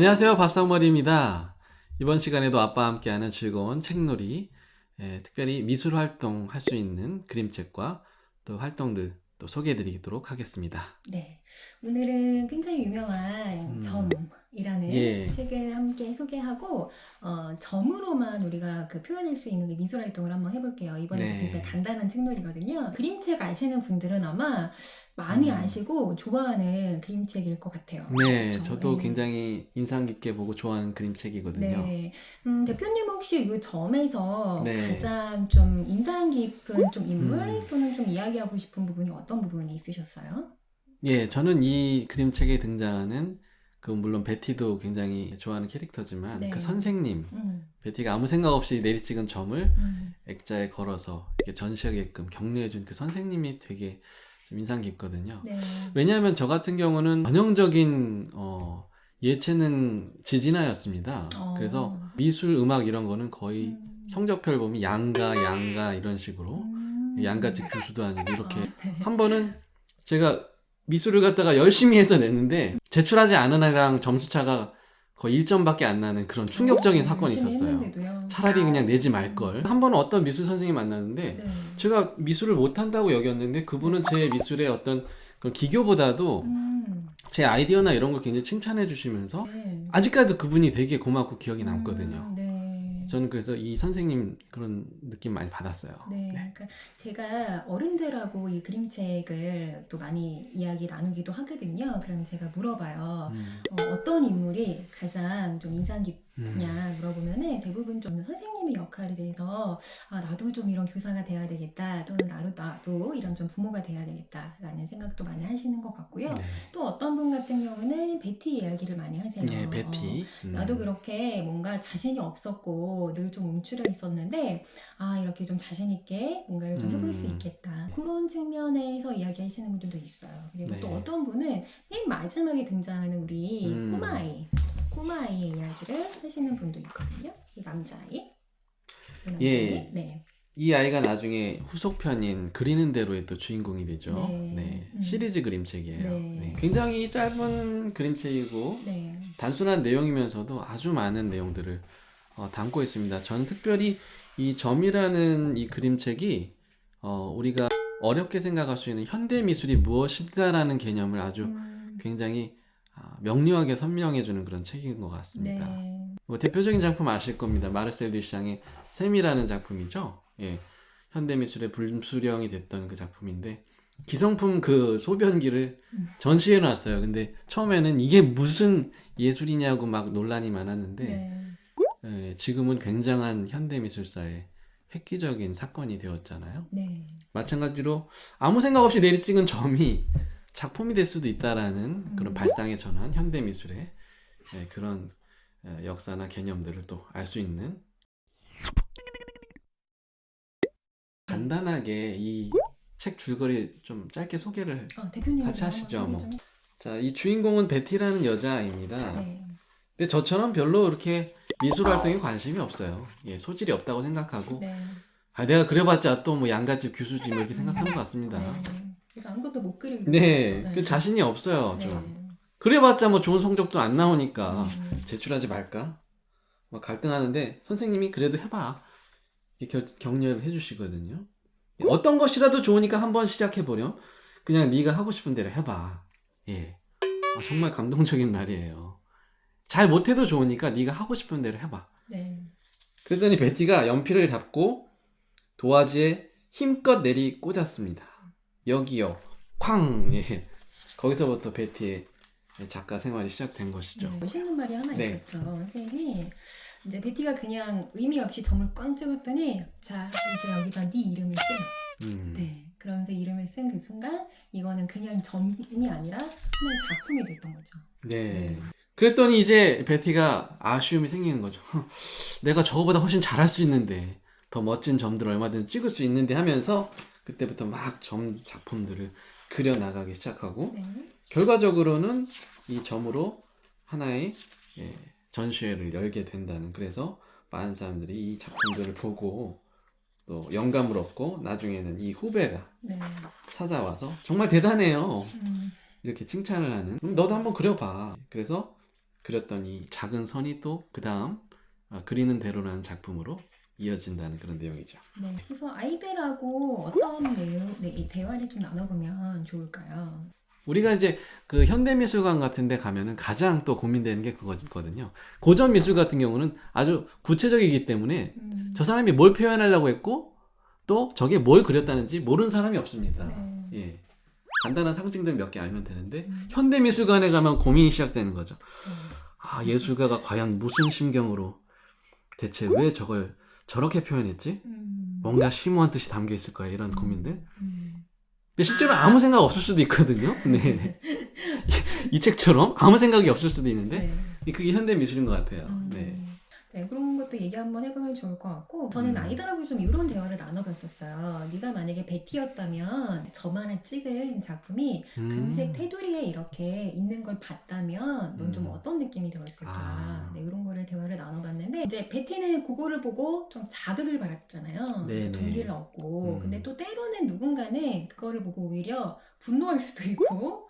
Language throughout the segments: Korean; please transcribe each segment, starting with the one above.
안녕하세요. 밥상머리입니다. 이번 시간에도 아빠와 함께하는 즐거운 책놀이, 특별히 미술 활동 할 수 있는 그림책과 또 활동들 또 소개해드리도록 하겠습니다. 네, 오늘은 굉장히 유명한 음, 점이라는 예, 책을 함께 소개하고 점으로만 우리가 표현할 수 있는 그 미술 활동을 한번 해볼게요. 이번에도 굉장히 네, 간단한 책놀이거든요. 그림책 아시는 분들은 아마 많이 음, 아시고 좋아하는 그림책일 것 같아요. 네, 그렇죠? 저도 네. 굉장히 인상 깊게 보고 좋아하는 그림책이거든요. 네, 대표님 혹시 이 점에서 네, 가장 좀 인상 깊은 좀 인물 음, 또는 좀 이야기하고 싶은 부분이 어떤 부분이 있으셨어요? 예, 저는 이 그림책에 등장하는 물론 베티도 굉장히 좋아하는 캐릭터지만 그 네, 선생님, 음, 베티가 아무 생각 없이 내리찍은 점을 음. 액자에 걸어서 이렇게 전시하게끔 격려해준 그 선생님이 되게 좀 인상 깊거든요. 네. 왜냐하면 저 같은 경우는 전형적인 예체능 지진아였습니다. 그래서 어, 미술, 음악 이런 거는 거의 음, 성적표를 보면 양가 이런 식으로 음, 양가집 교수도 아니고 이렇게 네. 한 번은 제가 미술을 갖다가 열심히 해서 냈는데 제출하지 않은 애랑 점수 차가 거의 1점밖에 안 나는 그런 충격적인 사건이 열심히 있었어요. 했는데도요. 차라리 그냥 내지 음, 말걸. 한 번은 어떤 미술 선생님이 만났는데 네. 제가 미술을 못한다고 여겼는데 그분은 네. 제 미술의 어떤 그런 기교보다도 음, 제 아이디어나 이런 걸 굉장히 칭찬해 주시면서 네. 아직까지도 그분이 되게 고맙고 기억이 남거든요. 네. 저는 그래서 이 선생님 그런 느낌 많이 받았어요. 네, 네. 그러니까 제가 어른들하고 이 그림책을 또 많이 이야기 나누기도 하거든요. 그럼 제가 물어봐요. 음, 어떤 인물이 가장 좀 인상 음, 깊냐 물어보면은 대부분 좀 선생님의 역할에 대해서 아, 나도 좀 이런 교사가 돼야 되겠다. 또는 나도 이런 좀 부모가 돼야 되겠다라는 생각도 많이 하시는 것 같고요. 네. 또 어떤 분 같은 경우는 베티 이야기를 많이 하세요. 네, 베티. 나도 그렇게 뭔가 자신이 없었고 늘 좀 움츠려 있었는데 아, 이렇게 좀 자신 있게 뭔가를 좀 해볼 수 음, 있겠다. 그런 측면에서 이야기하시는 분들도 있어요. 그리고 또 네. 어떤 분은 맨 마지막에 등장하는 우리 음, 꼬마아이의 이야기를 하시는 분도 있거든요. 이 남자아이, 이 남자아이. 예. 네, 이 아이가 나중에 후속편인 그리는 대로의 또 주인공이 되죠. 네, 네. 시리즈 그림책이에요. 네. 네, 굉장히 짧은 그림책이고 네, 단순한 내용이면서도 아주 많은 내용들을 담고 있습니다. 저는 특별히 이 점이라는 이 그림책이 우리가 어렵게 생각할 수 있는 현대 미술이 무엇인가라는 개념을 아주 음, 굉장히 명료하게 설명해주는 그런 책인 것 같습니다. 네, 뭐 대표적인 작품 아실 겁니다. 마르셀 듀샹의 샘이라는 작품이죠. 예. 현대미술의 불수령이 됐던 그 작품인데 기성품 그 소변기를 음, 전시해 놨어요. 근데 처음에는 이게 무슨 예술이냐고 막 논란이 많았는데 네, 지금은 굉장한 현대미술사의 획기적인 사건이 되었잖아요. 네, 마찬가지로 아무 생각 없이 내리찍은 점이 작품이 될 수도 있다라는 그런 음, 발상에 전한 현대미술의 그런 역사나 개념들을 또 알 수 있는 네. 간단하게 이 책 줄거리 좀 짧게 소개를 같이 대표님이 한번 하시죠. 소개 뭐. 좀. 자, 이 주인공은 베티라는 여자아이입니다. 네, 근데 저처럼 별로 이렇게 미술 활동에 관심이 없어요. 예, 소질이 없다고 생각하고 네, 내가 그려봤자 또 뭐 양가집 교수지 뭐 이렇게 생각하는 것 네. 같습니다. 그래서 아무것도 못 그리고 그렇죠. 네, 그 네, 자신이 없어요, 네, 좀. 그래봤자 뭐 좋은 성적도 안 나오니까 음, 제출하지 말까? 막 갈등하는데 선생님이 그래도 해봐. 이렇게 격려를 해주시거든요. 어떤 것이라도 좋으니까 한번 시작해보렴. 그냥 네가 하고 싶은 대로 해봐. 예, 정말 감동적인 말이에요. 잘 못해도 좋으니까 네가 하고 싶은 대로 해봐. 네, 그랬더니 베티가 연필을 잡고 도화지에 힘껏 내리 꽂았습니다. 여기요. 쾅! 예. 거기서부터 베티의 작가 생활이 시작된 것이죠. 네. 멋있는 말이 하나 네. 있었죠. 선생님이 이제 베티가 그냥 의미 없이 점을 꽝 찍었더니 자 이제 여기다 네 이름을 써. 음, 네. 그러면서 이름을 쓴 그 순간 이거는 그냥 점이 아니라 하나의 작품이 됐던 거죠. 네. 네. 그랬더니 이제 베티가 아쉬움이 생기는 거죠. 내가 저거보다 훨씬 잘할 수 있는데, 더 멋진 점들을 얼마든지 찍을 수 있는데 하면서 그때부터 막 점 작품들을 그려 나가기 시작하고 네. 결과적으로는 이 점으로 하나의 전시회를 열게 된다는, 그래서 많은 사람들이 이 작품들을 보고 또 영감을 얻고 나중에는 이 후배가 네. 찾아와서 정말 대단해요 음, 이렇게 칭찬을 하는, 너도 한번 그려봐. 그래서 그렸던 이 작은 선이 또 그 다음 그리는 대로라는 작품으로 이어진다는 그런 내용이죠. 네. 그래서 아이들하고 어떤 내용, 이 대화를 좀 나눠보면 좋을까요? 우리가 이제 그 현대미술관 같은 데 가면은 가장 또 고민되는 게 그거거든요. 고전 미술 같은 경우는 아주 구체적이기 때문에 저 사람이 뭘 표현하려고 했고 또 저게 뭘 그렸다는지 모르는 사람이 없습니다. 네. 예. 간단한 상징들 몇 개 알면 되는데 현대미술관에 가면 고민이 시작되는 거죠. 아, 예술가가 과연 무슨 심경으로 대체 왜 저걸 저렇게 표현했지? 뭔가 심오한 뜻이 담겨 있을 거야, 이런 고민들. 근데 실제로 아무 생각 없을 수도 있거든요. 네. 이 책처럼 아무 생각이 없을 수도 있는데 그게 현대미술인 것 같아요. 네. 네, 그런 것도 얘기 한번 해보면 좋을 것 같고 저는 아이들하고 좀 이런 대화를 나눠봤었어요. 네가 만약에 베티였다면 저만의 찍은 작품이 금색 테두리에 이렇게 있는 걸 봤다면 넌 좀 어떤 느낌이 들었을까? 네, 이런 거를 대화를 나눠봤는데 이제 베티는 그거를 보고 좀 자극을 받았잖아요. 네네. 동기를 얻고 근데 또 때로는 누군가는 그거를 보고 오히려 분노할 수도 있고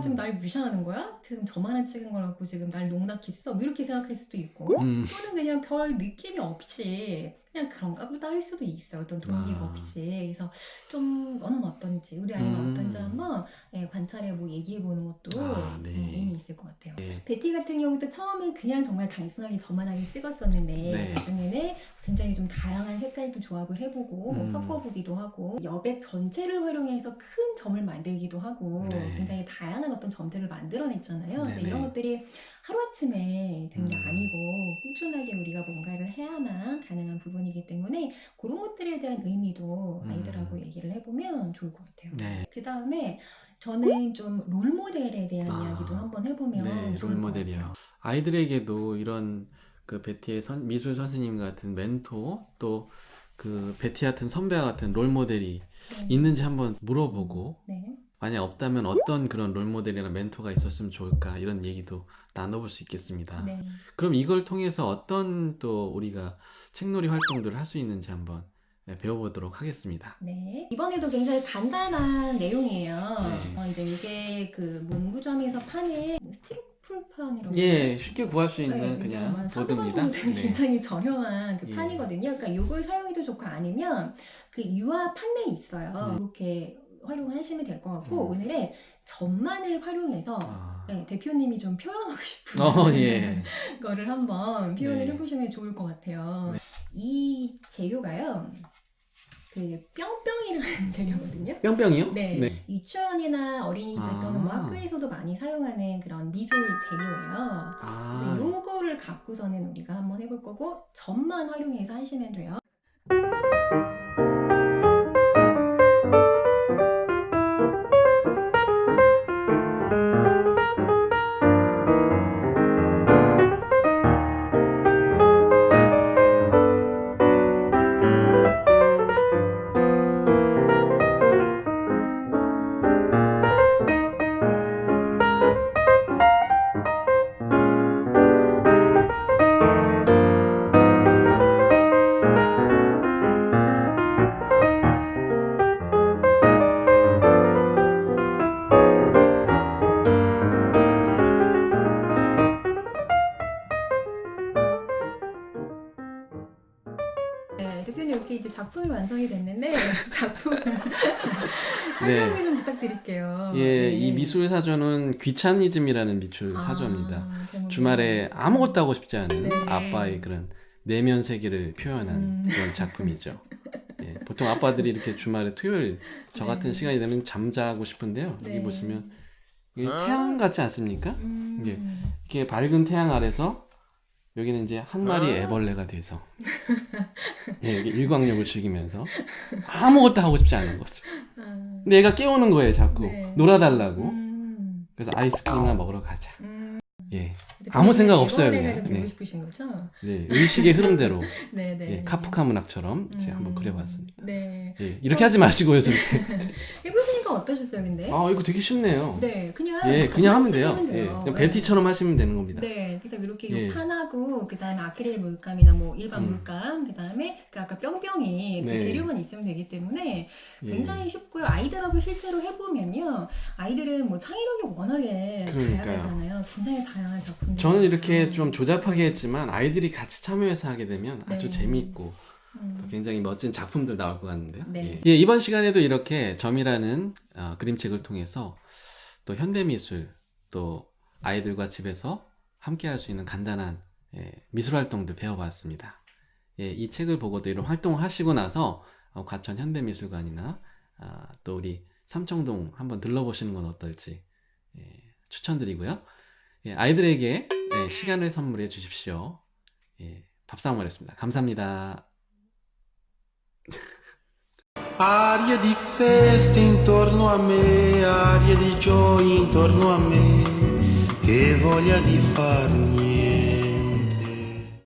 지금 날 무시하는 거야? 지금 저만한 찍은 걸 갖고 지금 날 농락했어? 뭐 이렇게 생각할 수도 있고 또는 그냥 별 느낌이 없이 그냥 그런가 보다 할 수도 있어. 어떤 동기가 없이. 그래서 좀 너는 어떤지 우리 아이는 어떤지 한번 관찰해 보고 얘기해 보는 것도 의미 있을 것 같아요. 네. 베티 같은 경우도 처음에 그냥 정말 단순하게 저만하게 찍었었는데 네. 나중에는 굉장히 좀 다양한 색깔도 조합을 해보고 뭐 섞어보기도 하고 여백 전체를 활용해서 큰 점을 만들기도 하고 네. 굉장히 다양한 어떤 점들을 만들어냈잖아요. 네, 근데 이런 네. 것들이 하루아침에 된 게 아니고 꾸준하게 우리가 뭔가를 해야만 가능한 부분이기 때문에 그런 것들에 대한 의미도 아이들하고 얘기를 해보면 좋을 것 같아요. 네. 그 다음에 저는 좀 롤모델에 대한 이야기도 한번 해보면 네, 좋을 것 롤모델이요. 같아요. 아이들에게도 이런 그 베티의 미술 선생님 같은 멘토 또 그 베티 같은 선배와 같은 롤모델이 있는지 한번 물어보고 네. 만약 없다면 어떤 그런 롤모델이나 멘토가 있었으면 좋을까 이런 얘기도 나눠볼 수 있겠습니다. 네. 그럼 이걸 통해서 어떤 또 우리가 책놀이 활동들을 할 수 있는지 한번 배워보도록 하겠습니다. 네. 이번에도 굉장히 간단한 내용이에요. 네. 이제 이게 그 문구점에서 파는 스티로폴판이라고 예, 쉽게 구할 수 있는 그냥 한 보드입니다. 3만 정도 굉장히 저렴한 그 예. 판이거든요. 그러니까 이걸 사용해도 좋고 아니면 그 유화 판넬이 있어요. 이렇게 활용을 하시면 될 것 같고 오늘은 점만을 활용해서 대표님이 좀 표현하고 싶은 예. 거를 한번 표현을 네. 해보시면 좋을 것 같아요. 이 재료가요. 그 뿅뿅이라는 재료거든요. 뿅뿅이요? 네. 유치원이나 어린이집 또는 뭐 아. 학교에서도 많이 사용하는 그런 미술 재료예요. 그래서 요거를 갖고서는 우리가 한번 해볼 거고 점만 활용해서 하시면 돼요. 네, 대표님 이렇게 이제 작품이 완성이 됐는데 작품을 설명을 좀 부탁드릴게요. 예, 이 미술 사전은 귀차니즘이라는 미술 사전입니다. 주말에 아무것도 하고 싶지 않은 아빠의 그런 내면 세계를 표현한 그런 작품이죠. 예, 보통 아빠들이 이렇게 주말에 토요일 저 같은 시간이 되면 잠자고 싶은데요. 여기 보시면 이게 태양 같지 않습니까? 이게 밝은 태양 아래서 여기는 이제 한 마리 애벌레가 돼서 이게 일광욕을 즐기면서 아무것도 하고 싶지 않은 거죠. 근데 얘가 깨우는 거예요, 자꾸 놀아달라고. 그래서 아이스크림이나 먹으러 가자. 예, 아무 생각 없어요, 애벌레가 그냥. 좀 되고 싶으신 거죠? 네, 의식의 흐름대로 네. 예, 카프카 문학처럼 제가 한번 그려봤습니다. 네. 예, 이렇게 하지 마시고요, 절대. 해보시니까 어떠셨어요, 근데? 아, 이거 되게 쉽네요. 네, 그냥 예, 그냥 하면 돼요. 하면 예, 돼요. 그냥 네. 베티처럼 하시면 되는 겁니다. 네, 그래서 이렇게 예. 요 판하고 그다음에 아크릴 물감이나 뭐 일반 음. 물감, 그다음에 그 아까 뿅뿅이 그 네. 재료만 있으면 되기 때문에 예. 굉장히 쉽고요. 아이들하고 실제로 해보면요, 아이들은 뭐 창의력이 워낙에 그러니까요. 다양하잖아요. 굉장히 다양한 작품들. 저는 이렇게 좀 조잡하게 했지만 아이들이 같이 참여해서 하게 되면 아주 네. 재미있고 또 굉장히 멋진 작품들 나올 것 같은데요. 네. 예, 이번 시간에도 이렇게 점이라는 그림책을 통해서 또 현대미술, 또 아이들과 집에서 함께 할 수 있는 간단한 미술 활동들 배워봤습니다. 예, 이 책을 보고도 이런 활동을 하시고 나서 과천 현대미술관이나 또 우리 삼청동 한번 들러보시는 건 어떨지 추천드리고요. 예, 아이들에게 시간을 선물해 주십시오. 예, 밥상머리였습니다. 감사합니다. Aria di festa intorno a me, aria di gioia intorno a me, che voglia di far niente.